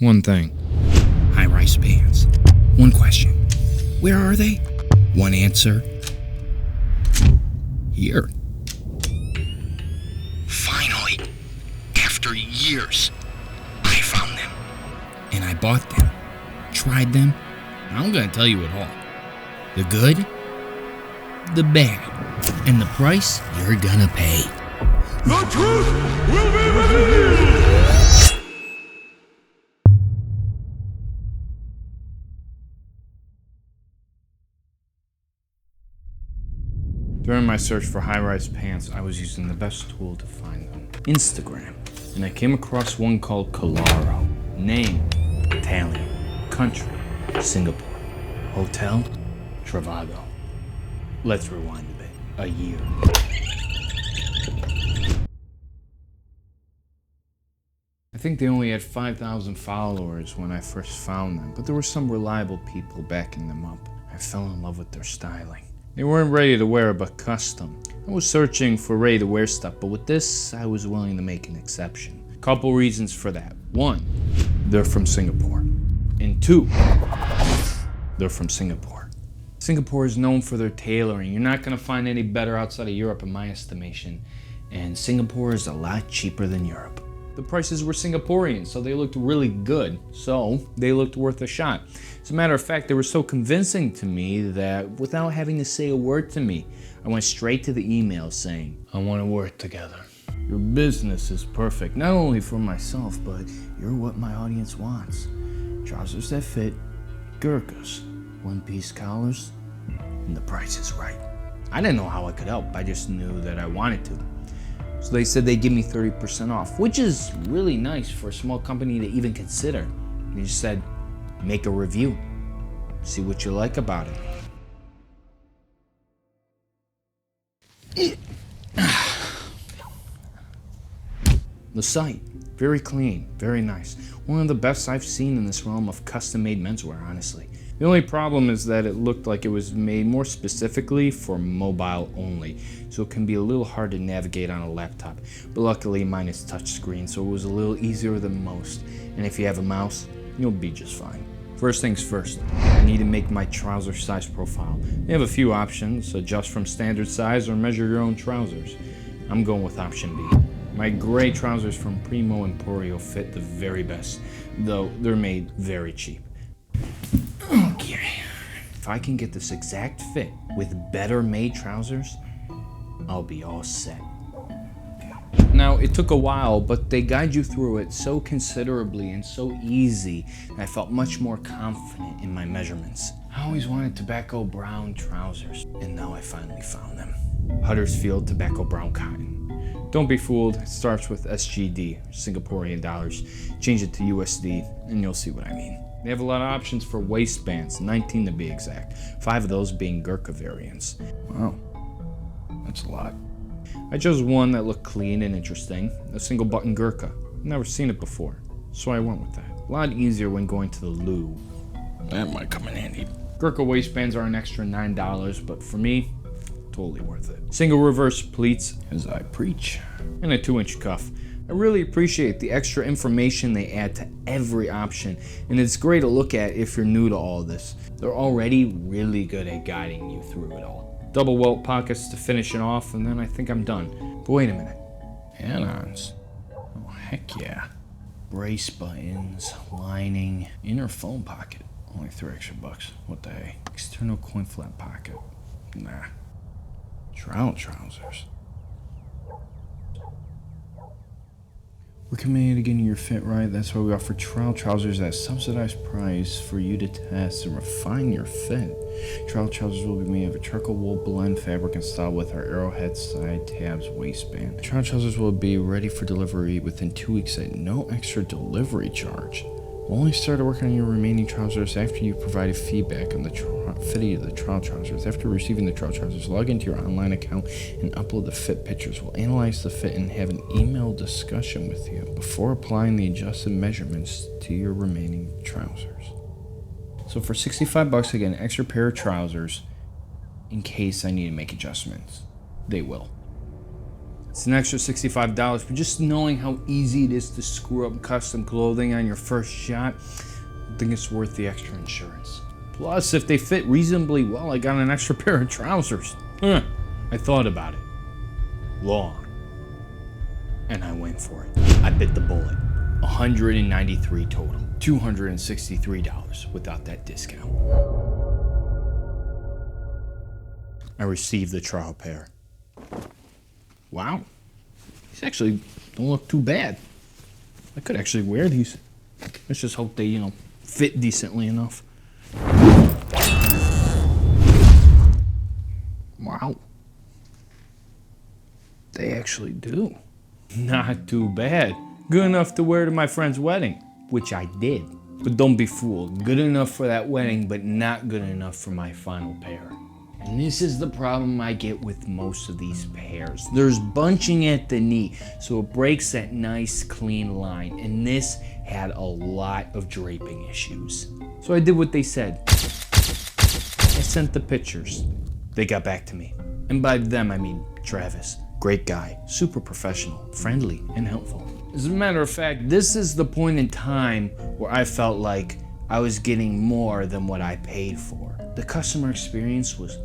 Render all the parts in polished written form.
One thing. High-rise pants. One question. Where are they? One answer. Here. Finally, after years, I found them. And I bought them. Tried them. And I'm gonna tell you it all. The good, the bad, and the price you're gonna pay. The truth will be revealed! During my search for high-rise pants, I was using the best tool to find them, Instagram. And I came across one called Collaro. Name, Italian. Country, Singapore. Hotel, Travago. Let's rewind a bit. A year. I think they only had 5,000 followers when I first found them, but there were some reliable people backing them up. I fell in love with their styling. They weren't ready to wear, but custom. I was searching for ready-to-wear stuff, but with this, I was willing to make an exception. Couple reasons for that. One, they're from Singapore. And two, they're from Singapore. Singapore is known for their tailoring. You're not gonna find any better outside of Europe in my estimation. And Singapore is a lot cheaper than Europe. The prices were Singaporean, so they looked really good. So they looked worth a shot. As a matter of fact, they were so convincing to me that without having to say a word to me, I went straight to the email saying, I want to work together. Your business is perfect, not only for myself, but you're what my audience wants. Trousers that fit, gurkhas, one-piece collars, and the price is right. I didn't know how I could help, I just knew that I wanted to. So they said they'd give me 30% off, which is really nice for a small company to even consider. They just said, make a review, see what you like about it. The site, very clean, very nice. One of the best I've seen in this realm of custom-made menswear, honestly. The only problem is that it looked like it was made more specifically for mobile only, so it can be a little hard to navigate on a laptop. But luckily mine is touchscreen, so it was a little easier than most. And if you have a mouse, you'll be just fine. First things first, I need to make my trouser size profile. They have a few options, adjust from standard size or measure your own trousers. I'm going with option B. My gray trousers from Primo Emporio fit the very best, though they're made very cheap. Okay, if I can get this exact fit with better made trousers, I'll be all set. Now, it took a while, but they guide you through it so considerably and so easy that I felt much more confident in my measurements. I always wanted tobacco brown trousers, and now I finally found them. Huddersfield tobacco brown cotton. Don't be fooled, it starts with SGD, Singaporean dollars. Change it to USD, and you'll see what I mean. They have a lot of options for waistbands, 19 to be exact, 5 of those being gurkha variants. Wow, that's a lot. I chose one that looked clean and interesting, a single button gurkha. Never seen it before, so I went with that. A lot easier when going to the loo. That might come in handy. Gurkha waistbands are an extra $9, but for me, totally worth it. Single reverse pleats, as I preach, and a 2-inch cuff. I really appreciate the extra information they add to every option, and it's great to look at if you're new to all this. They're already really good at guiding you through it all. Double welt pockets to finish it off, and then I think I'm done. But wait a minute. Add-ons. Oh, heck yeah. Brace buttons, lining, inner phone pocket. Only $3 extra. What the heck? External coin flap pocket. Nah. Trousers. We're committed to getting your fit right. That's why we offer trial trousers at a subsidized price for you to test and refine your fit. Trial trousers will be made of a charcoal wool blend fabric and style with our arrowhead side tabs waistband. Trial trousers will be ready for delivery within 2 weeks at no extra delivery charge. We'll only start working on your remaining trousers after you provided feedback on the fitting of the trial trousers. After receiving the trial trousers, log into your online account and upload the fit pictures. We'll analyze the fit and have an email discussion with you before applying the adjusted measurements to your remaining trousers. So for $65, I get an extra pair of trousers in case I need to make adjustments. They will. It's an extra $65, but just knowing how easy it is to screw up custom clothing on your first shot, I think it's worth the extra insurance. Plus, if they fit reasonably well, I got an extra pair of trousers. I thought about it long, and I went for it. I bit the bullet. $193 total, $263 without that discount. I received the trial pair. Wow, these actually don't look too bad. I could actually wear these. Let's just hope they, fit decently enough. Wow. They actually do. Not too bad. Good enough to wear to my friend's wedding, which I did. But don't be fooled. Good enough for that wedding, but not good enough for my final pair. And this is the problem I get with most of these pairs. There's bunching at the knee, so it breaks that nice clean line. And this had a lot of draping issues. So I did what they said. I sent the pictures. They got back to me. And by them, I mean Travis. Great guy, super professional, friendly, and helpful. As a matter of fact, this is the point in time where I felt like I was getting more than what I paid for. The customer experience was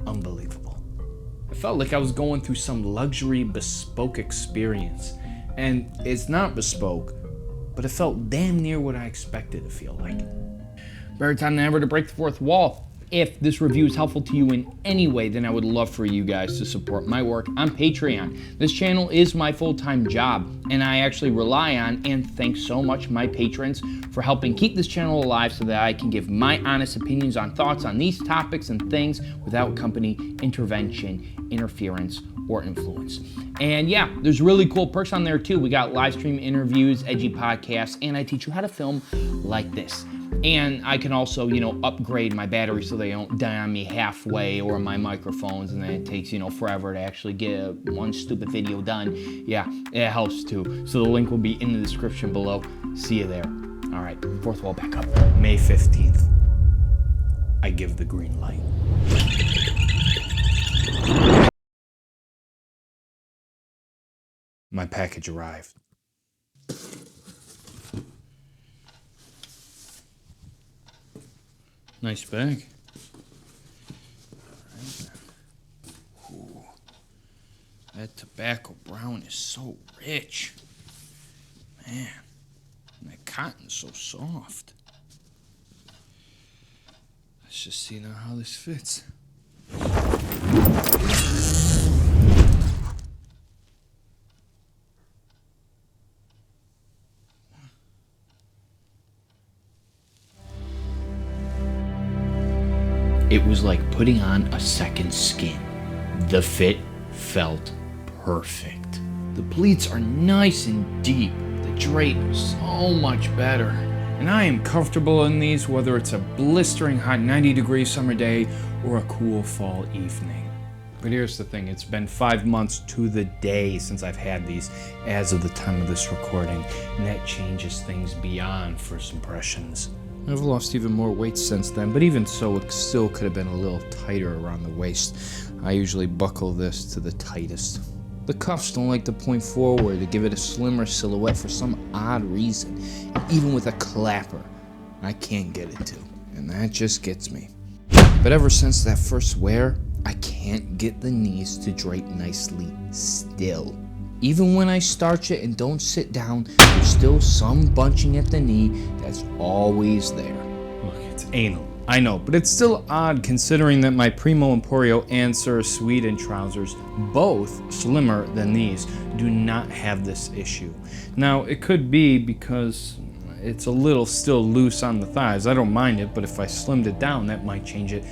unbelievable. I felt like I was going through some luxury bespoke experience. And it's not bespoke, but it felt damn near what I expected to feel like. Better time than ever to break the fourth wall. If this review is helpful to you in any way, then I would love for you guys to support my work on Patreon. This channel is my full-time job, and I actually rely on and thank so much my patrons for helping keep this channel alive so that I can give my honest opinions on thoughts on these topics and things without company intervention, interference, or influence. And yeah, there's really cool perks on there too. We got live stream interviews, edgy podcasts, and I teach you how to film like this. And I can also, upgrade my batteries so they don't die on me halfway, or my microphones, and then it takes, forever to actually get one stupid video done. Yeah, it helps too. So the link will be in the description below. See you there. All right, fourth wall back up. May 15th, I give the green light. My package arrived. Nice bag. Ooh, that tobacco brown is so rich. Man, and that cotton's so soft. Let's just see now how this fits. It was like putting on a second skin. The fit felt perfect. The pleats are nice and deep. The drape is so much better. And I am comfortable in these whether it's a blistering hot 90-degree summer day or a cool fall evening. But here's the thing, it's been 5 months to the day since I've had these as of the time of this recording, and that changes things beyond first impressions. I've lost even more weight since then, but even so, it still could have been a little tighter around the waist. I usually buckle this to the tightest. The cuffs don't like to point forward to give it a slimmer silhouette for some odd reason. And even with a clapper, I can't get it to, and that just gets me. But ever since that first wear, I can't get the knees to drape nicely still. Even when I starch it and don't sit down, there's still some bunching at the knee that's always there. Look, it's anal. I know, but it's still odd considering that my Primo Emporio and Sir Sweden trousers, both slimmer than these, do not have this issue. Now, it could be because it's a little still loose on the thighs. I don't mind it, but if I slimmed it down, that might change it.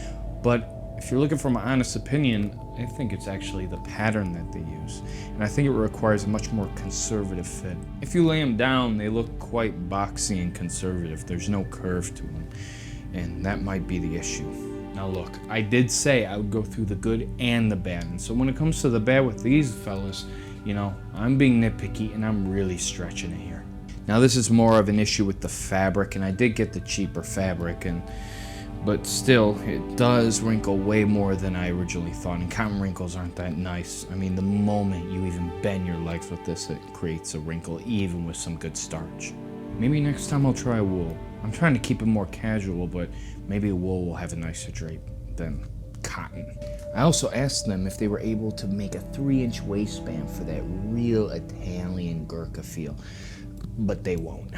But if you're looking for my honest opinion, I think it's actually the pattern that they use. And I think it requires a much more conservative fit. If you lay them down, they look quite boxy and conservative. There's no curve to them. And that might be the issue. Now look, I did say I would go through the good and the bad. And so when it comes to the bad with these fellas, I'm being nitpicky and I'm really stretching it here. Now this is more of an issue with the fabric, and I did get the cheaper fabric, and But still, it does wrinkle way more than I originally thought, and cotton wrinkles aren't that nice. I mean, the moment you even bend your legs with this, it creates a wrinkle, even with some good starch. Maybe next time I'll try wool. I'm trying to keep it more casual, but maybe wool will have a nicer drape than cotton. I also asked them if they were able to make a 3-inch waistband for that real Italian gurkha feel, but they won't.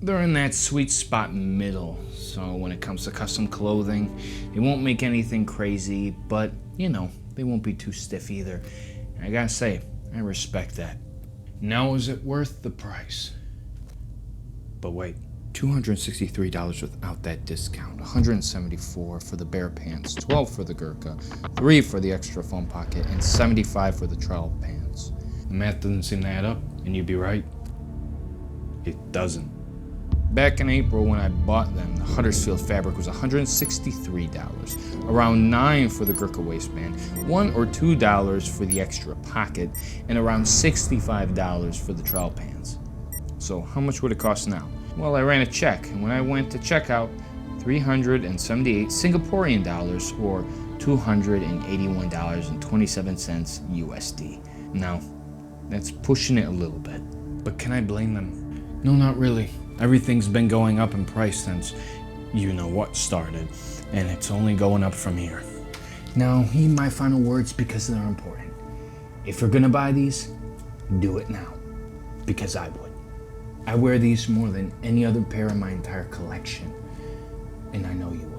They're in that sweet spot middle, so when it comes to custom clothing, they won't make anything crazy, but you know, they won't be too stiff either. And I gotta say, I respect that. Now, is it worth the price? But wait, $263 without that discount, $174 for the bare pants, $12 for the gurkha, $3 for the extra foam pocket, and $75 for the travel pants. The math doesn't seem to add up, and you'd be right. It doesn't. Back in April when I bought them, the Huddersfield fabric was $163, around $9 for the gurkha waistband, $1 or $2 for the extra pocket, and around $65 for the travel pants. So how much would it cost now? Well, I ran a check, and when I went to checkout, 378 Singaporean dollars, or $281.27 USD. Now, that's pushing it a little bit, but can I blame them? No, not really. Everything's been going up in price since you know what started, and it's only going up from here. Now, heed my final words because they're important. If you're gonna buy these, do it now, because I would. I wear these more than any other pair in my entire collection, and I know you will.